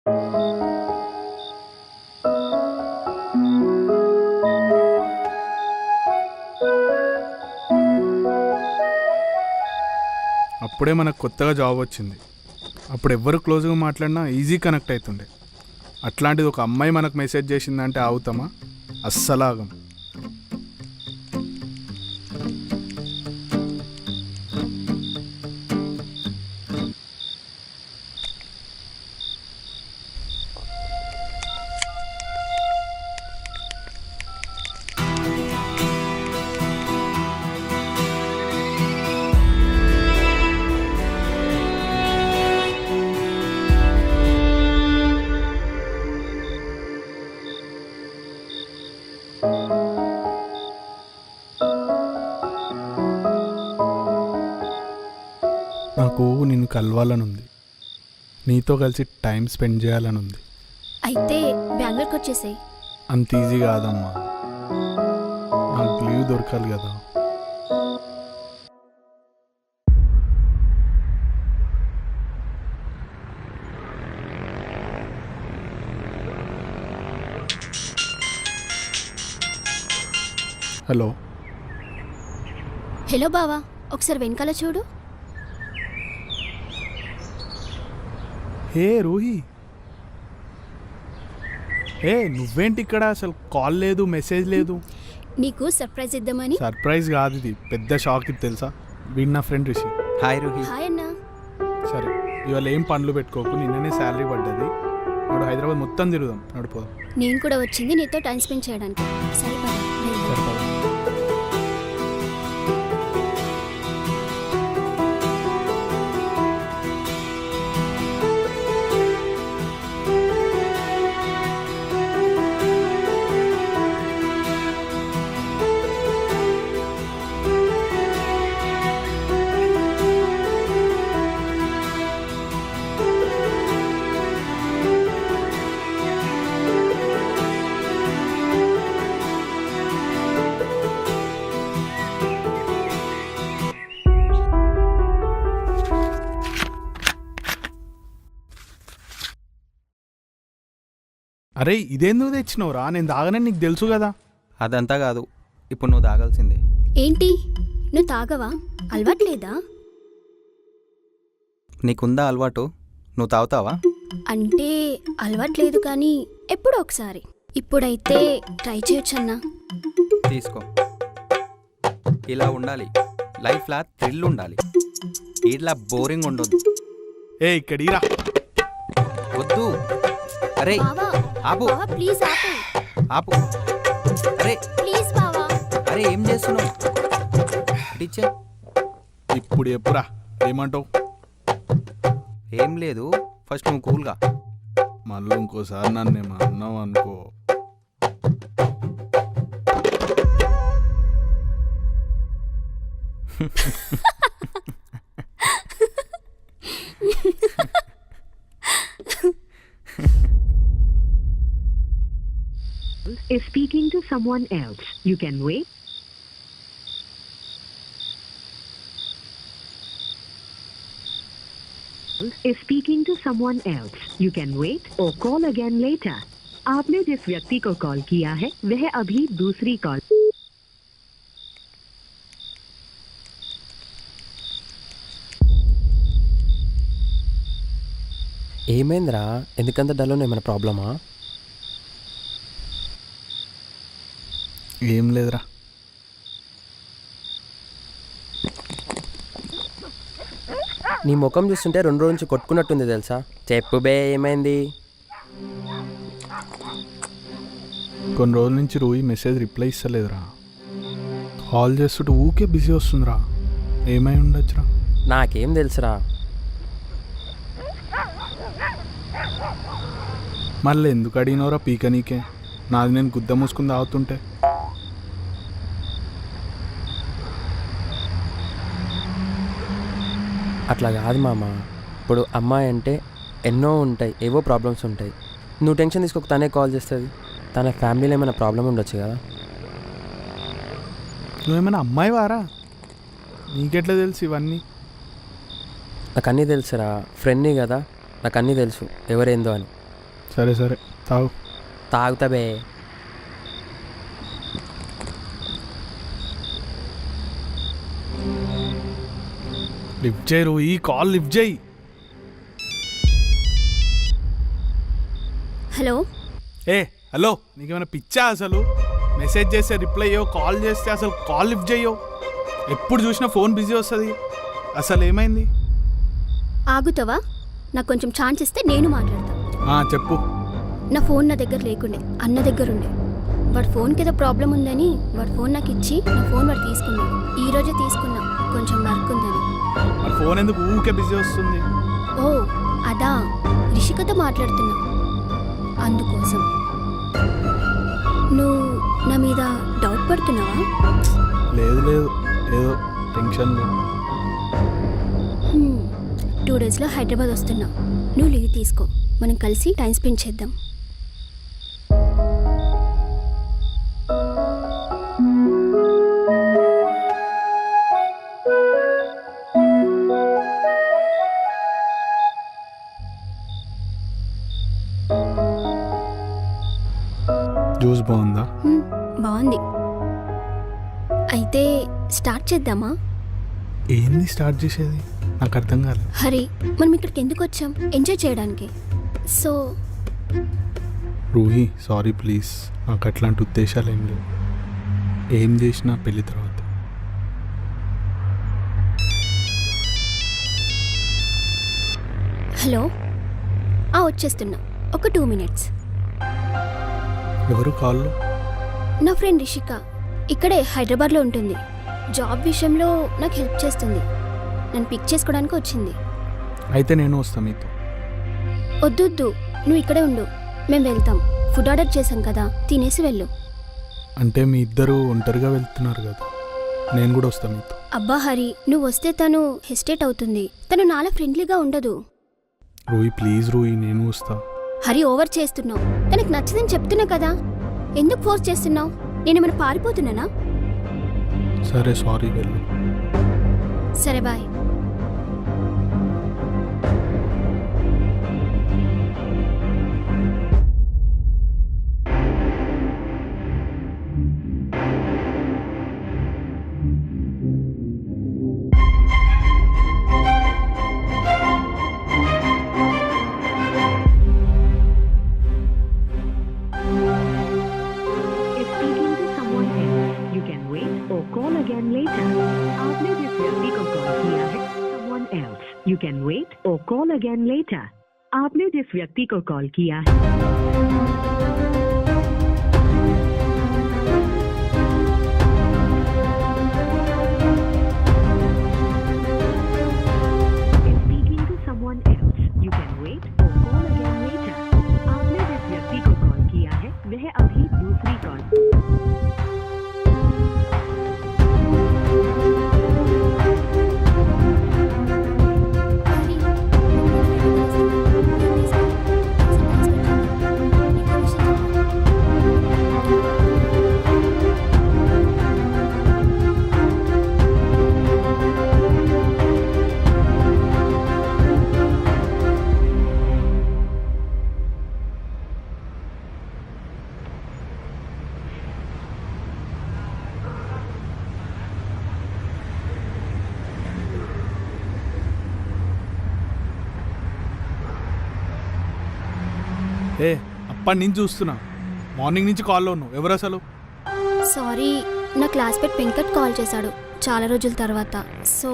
అప్పుడే మనకు కొత్తగా జాబ్ వచ్చింది. అప్పుడు ఎవ్వరు క్లోజ్గా మాట్లాడినా ఈజీ కనెక్ట్ అవుతుండే. అట్లాంటిది ఒక అమ్మాయి మనకు మెసేజ్ చేసిందంటే ఆగుతామా? అస్సలాగం. నాకు నిన్ను కలవాలనుంది, నీతో కలిసి టైం స్పెండ్ చేయాలనుంది. అయితే బెంగళూరుకి వచ్చేసాయి. అంత ఈజీ కాదమ్మా, నాకు లీవ్ దొరకాలి కదా. హలో హలో బావా, ఒకసారి వెనకాల చూడు. హే రూహి, హే నువ్వేంటి ఇక్కడ? అసలు కాల్ లేదు, మెసేజ్ లేదు. నీకు సర్ప్రైజ్ ఇద్దామని. సర్ప్రైజ్ కాదు, ఇది పెద్ద షాక్. ఇది తెలుసా? వీడు నా friend Rishi. Hi Ruhi. Hi అన్నా. సరే ఇవాళ ఏం పనులు పెట్టుకోకు, నిన్ననే శాలరీ పడ్డది. ఇప్పుడు హైదరాబాద్ మొత్తం తిరుగుదాం, నడిపోదాం. నేను కూడా వచ్చింది నీతో టైం స్పెండ్ చేయడానికి. సరే పద, వెళ్దాం. సరిపదా? అరే ఇదేందుకు తెచ్చినావురా? నేను తాగనని నీకు తెలుసు కదా. అదంతా కాదు, ఇప్పుడు నువ్వు తాగాల్సిందే. ఏంటి, నువ్వు తాగవా? అలవాట్లేదా? నీకుందా అలవాటు? నువ్వు తాగుతావా? అంటే అలవాట్లేదు కానీ ఎప్పుడో ఒకసారి. ఇప్పుడైతే ట్రై చేయొచ్చన్నా. తీసుకో. ఇలా ఉండాలి, లైఫ్లా థ్రిల్ ఉండాలి, ఇట్లా బోరింగ్ ఉండొద్దు. ఏ ఇక్కడిరా. వద్దు. అరే బావా, ఆపు. బావా ప్లీజ్ ఆపు. ఆపు. అరే ప్లీజ్ బావా. అరే ఏం చేస్తున్నావు? టీచే. ఇప్పుడు ఎప్పురా ఏమంటావు? ఏం లేదు, ఫస్ట్ నువ్వు కూల్గా. మళ్ళీ ఇంకోసారి నన్ను ఏమో అన్నావు అనుకో. is speaking to someone else. You can wait. Is speaking to someone else. You can wait or call again later. आपने जिस व्यक्ति को कॉल किया है वह अभी दूसरी कॉल. ఏమైందిరా? ఎందుకంత డల్? ఏమైనా ప్రాబ్లమా? ఏం లేదురా. నీ ముఖం చూస్తుంటే 2 రోజుల నుంచి కొట్టుకున్నట్టుంది తెలుసా. చెప్పు బే, ఏమైంది? కొన్ని రోజుల నుంచి రూహి మెసేజ్ రిప్లై ఇస్తలేదురా. కాల్ చేస్తుంటే ఊకే బిజీ వస్తుందిరా. ఏమై ఉండొచ్చురా? నాకేం తెలుసురా. మళ్ళీ ఎందుకు అడిగినవరా పీక నీకే? నాది నేను గుద్ద మూసుకుని తాగుతుంటే. అట్లా కాదు మామ. ఇప్పుడు అమ్మాయి అంటే ఎన్నో ఉంటాయి, ఏవో ప్రాబ్లమ్స్ ఉంటాయి. నువ్వు టెన్షన్ తీసుకోక తనే కాల్ చేస్తుంది. తన ఫ్యామిలీలో ఏమైనా ప్రాబ్లం ఉండొచ్చు కదా. నువ్వేమైనా అమ్మాయి వారా? నీకెట్లా తెలుసు ఇవన్నీ? నాకు అన్నీ తెలుసురా, ఫ్రెండ్ని కదా, నాకు అన్నీ తెలుసు ఎవరేందో అని. సరే సరే తాగు. తాగుతా బే. లిఫ్ట్ చేయరు, ఈ కాల్ లిఫ్ట్ చేయి. హలో. ఏ హలో, నీకేమైనా పిచ్చా అసలు? మెసేజ్ చేస్తే రిప్లై అయ్యో, కాల్ చేస్తే అసలు కాల్ లిఫ్ట్ చేయో. ఎప్పుడు చూసినా ఫోన్ బిజీ వస్తుంది. అసలు ఏమైంది? ఆగుతావా? నాకు కొంచెం ఛాన్స్ ఇస్తే నేను మాట్లాడతా. చెప్పు. నా ఫోన్ నా దగ్గర లేకుండే, అన్న దగ్గర ఉండే. వాడి ఫోన్కి ఏదో ప్రాబ్లం ఉందని వాడి ఫోన్ నాకు ఇచ్చి నా ఫోన్ వాడు తీసుకున్నాడు. ఈ రోజే తీసుకున్నా, కొంచెం వర్క్ ఉందని. మరి ఫోన్ ఎందుకు ఊకే బిజీ వస్తుంది? ఓ అదా, రిషికతో మాట్లాడుతున్నా, అందుకోసం. నువ్వు నా మీద డౌట్ పడుతున్నావా? లేదు లేదు, ఏదో టెన్షన్లో. 2 డేస్లో హైదరాబాద్ వస్తున్నా. నువ్వు లీవ్ తీసుకో, మనం కలిసి టైం స్పెండ్ చేద్దాం. జ్యూస్ బాగుందా? బాగుంది. అయితే స్టార్ట్ చేద్దామా? ఏంది స్టార్ట్ చేసేది? నాకు అర్థం కాలేదు. హరి, మనం ఇక్కడికి ఎందుకు వచ్చాం? ఎంజాయ్ చేయడానికి. So Ruhi, sorry please. నాకు అట్లాంటి ఉద్దేశాలు ఏం లేవు. ఏం చేసినా పెళ్లి తర్వాత. హలో. వచ్చేస్తున్నా, ఒక 2 minutes. ఎవరు కాళ్ళు? నా ఫ్రెండ్ రిషిక ఇక్కడే హైదరాబాద్లో ఉంటుంది. జాబ్ విషయంలో నాకు హెల్ప్ చేస్తుంది. నన్ను పిక్ చేసుకోవడానికి వచ్చింది. అయితే నేను వస్తా మీతో. వద్దు, నువ్వు ఇక్కడే ఉండు, మేము వెళ్తాం. ఫుడ్ ఆర్డర్ చేశాం కదా, తినేసి వెళ్ళు. అంటే మీ ఇద్దరు ఒంటరిగా వెళ్తున్నారు కదా, నేను కూడా వస్తా మీతో. అబ్బా హరి, నువ్వు వస్తే తను హెసిటేట్ అవుతుంది. తను నాలా ఫ్రెండ్లీగా ఉండదు. రూహి ప్లీజ్, రూహి నేను వస్తా. హరి, ఓవర్ చేస్తున్నావు. తనకు నచ్చదని చెప్తున్నా కదా, ఎందుకు ఫోర్స్ చేస్తున్నావు? నేనేమైనా పారిపోతున్నానా? సరే సారీ, వెళ్ళు. సరే bye. If speaking to someone else, you can wait or call again later. आपने जिस व्यक्ति को कॉल किया है, someone else. You can wait or call again later. आपने जिस व्यक्ति को कॉल किया है. If speaking to someone else, you can wait or call again later. आपने जिस व्यक्ति को कॉल किया है, वह अभी दूसरी कॉल. ఏ అప్పటి నుంచి చూస్తున్నా, మార్నింగ్ నుంచి కాల్లో ఉన్నావు. ఎవరు అసలు? సారీ, నా క్లాస్మేట్ వెంకట్ కాల్ చేశాడు చాలా రోజుల తర్వాత. సో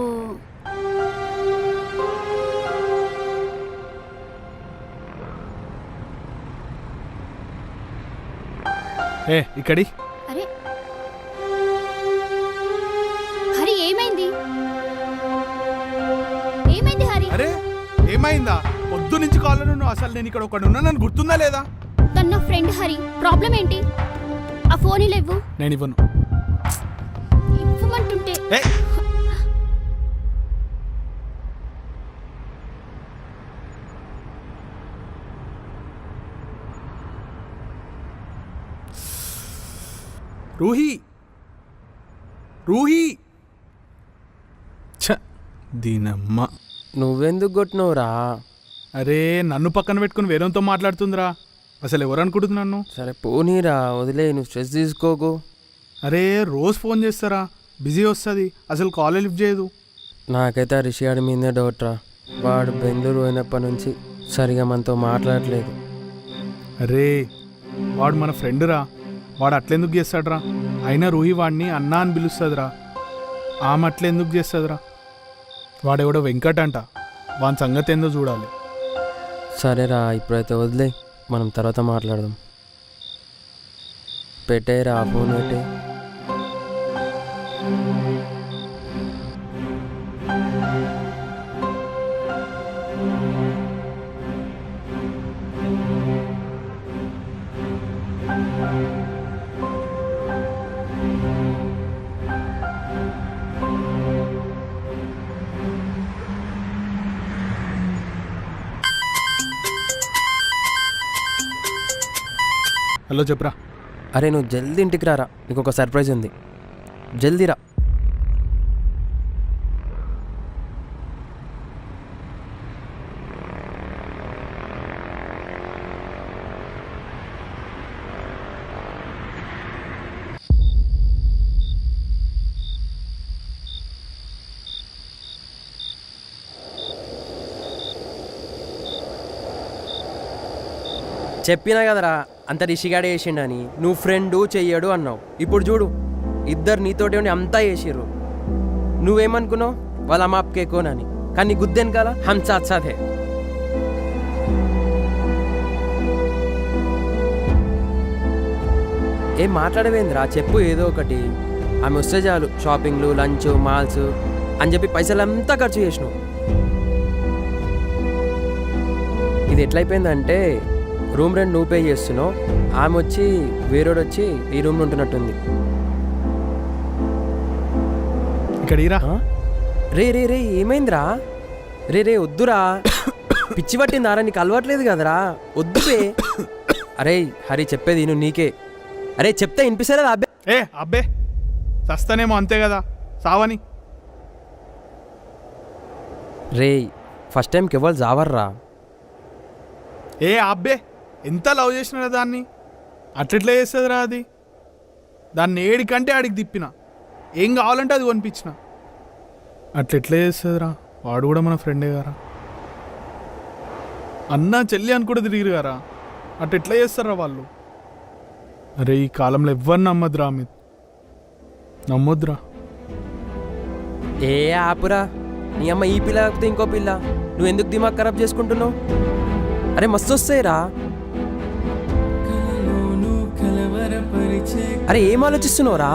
ఇక్కడి. అరే హరి, ఏమైంది? ఏమైంది హరి? అరే ఏమైందా? పొద్దు నుంచి కాల్లో నువ్వు. అసలు నేను ఇక్కడ ఒకడు ఉన్నానని గుర్తుందా లేదా? తన నా ఫ్రెండ్ హరి. ప్రాబ్లం ఏంటి? ఆ ఫోన్ ఇవ్వు. నేను ఇవ్వను. ఇవ్వమంటుంటే. రూహి, రూహి, ఛ దీనమ్మ. నువ్వెందుకు కొట్టినవురా? అరే నన్ను పక్కన పెట్టుకుని వేరేతో మాట్లాడుతుందిరా. అసలు ఎవరు అనుకుంటున్నాను? సరే పోనీరా, వదిలే, నువ్వు స్ట్రెస్ తీసుకోకు. అరే రోజు ఫోన్ చేస్తారా, బిజీ వస్తుంది, అసలు కాల్ లిఫ్ట్ చేయదు. నాకైతే ఆ రిషి గారి మీదే డౌట్ రా. వాడు బెంగళూరు పోయినప్పటి నుంచి సరిగా మనతో మాట్లాడలేదు. అరే వాడు మన ఫ్రెండ్ రా, వాడు అట్లెందుకు చేస్తాడురా? అయినా రూహి వాడిని అన్నా అని పిలుస్తుందిరా, ఆమె అట్లెందుకు చేస్తుందిరా? వాడెవడో వెంకట్ అంట, వాని సంగతి ఏందో చూడాలి. సరేరా, ఇప్పుడైతే వదిలే, మనం తర్వాత మాట్లాడదాం. పెట్టేరా ఆ ఫోన్ పెట్టే. హలో చెప్పరా. అరే నువ్వు జల్దీ ఇంటికి రారా, నీకు ఒక సర్ప్రైజ్ ఉంది, జల్దీ రా. చెప్పినా కదరా అంత రిషిగాడే చేసిండని, నువ్వు ఫ్రెండు చెయ్యడు అన్నావు. ఇప్పుడు చూడు, ఇద్దరు నీతోటి ఉండి అంతా చేసిర్రు. నువ్వేమనుకున్నావు వాళ్ళ అమ్మ కేకోనని, కానీ గుద్దెను కదా హమ్ సాత్ సాత్ హై. ఏం మాట్లాడవేందిరా, చెప్పు ఏదో ఒకటి. ఆమె వస్తే చాలు షాపింగ్లు, లంచ్, మాల్స్ అని చెప్పి పైసలంతా ఖర్చు చేసినావు. ఇది ఎట్లయిపోయిందంటే రూమ్ రెంట్ నువ్వు పే చేస్తున్నావు, ఆమె వచ్చి వేరేడు వచ్చి ఈ రూమ్లో ఉంటున్నట్టుంది. ఇక్కడ ఇరా. రే రే రే ఏమైందిరా? రే రే వద్దురా, పిచ్చి పట్టిందారా, నీకు అలవాట్లేదు కదరా, వద్దు పే. అరే హరి చెప్పేది నువ్వు, నీకే. అరే చెప్తే వినిపిస్తలేదా అబ్బే? అబ్బే చస్తానేమో అంతే కదా, సావని. రే ఫస్ట్ టైంకి ఎవరు జావర్రా. అబ్బే ఎంత లవ్ చేసినా దాన్ని అట్లెట్లా చేస్తుందిరా? అది దాన్ని ఏడికంటే ఆడికి తిప్పిన, ఏం కావాలంటే అది కొనిపించిన, అట్లెట్లా చేస్తుందిరా? వాడు కూడా మన ఫ్రెండే గారా, అన్నా చెల్లి అని కూడా తిరిగిరు గారా, అట్లెట్లా చేస్తారా వాళ్ళు? అరే ఈ కాలంలో ఎవ్వరిని నమ్మద్దురా అమిత్, నమ్మొద్దురా. ఆపురా, నీ అమ్మ ఈ పిల్ల కాకపోతే ఇంకో పిల్ల, నువ్వు ఎందుకు దిమాగ్ ఖరాబ్ చేసుకుంటున్నావు? అరే మస్తు వస్తాయిరా. అరే ఏం ఆలోచిస్తున్నావురా?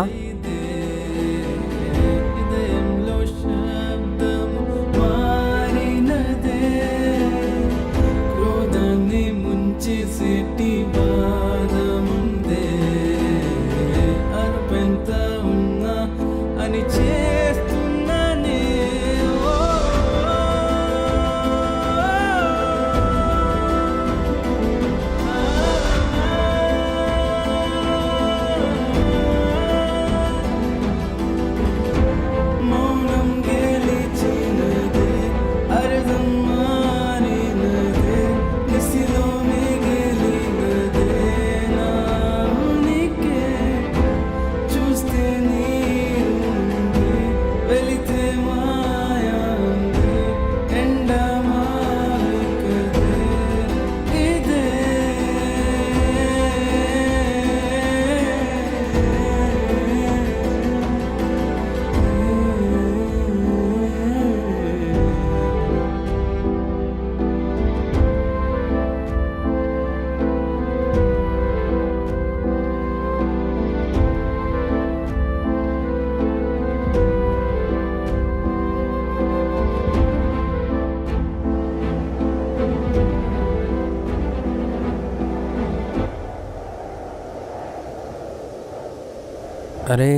అరే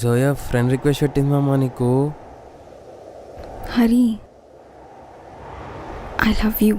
జోయా ఫ్రెండ్ రిక్వెస్ట్ పెట్టిందమ్మా నీకు. Hari, I love you.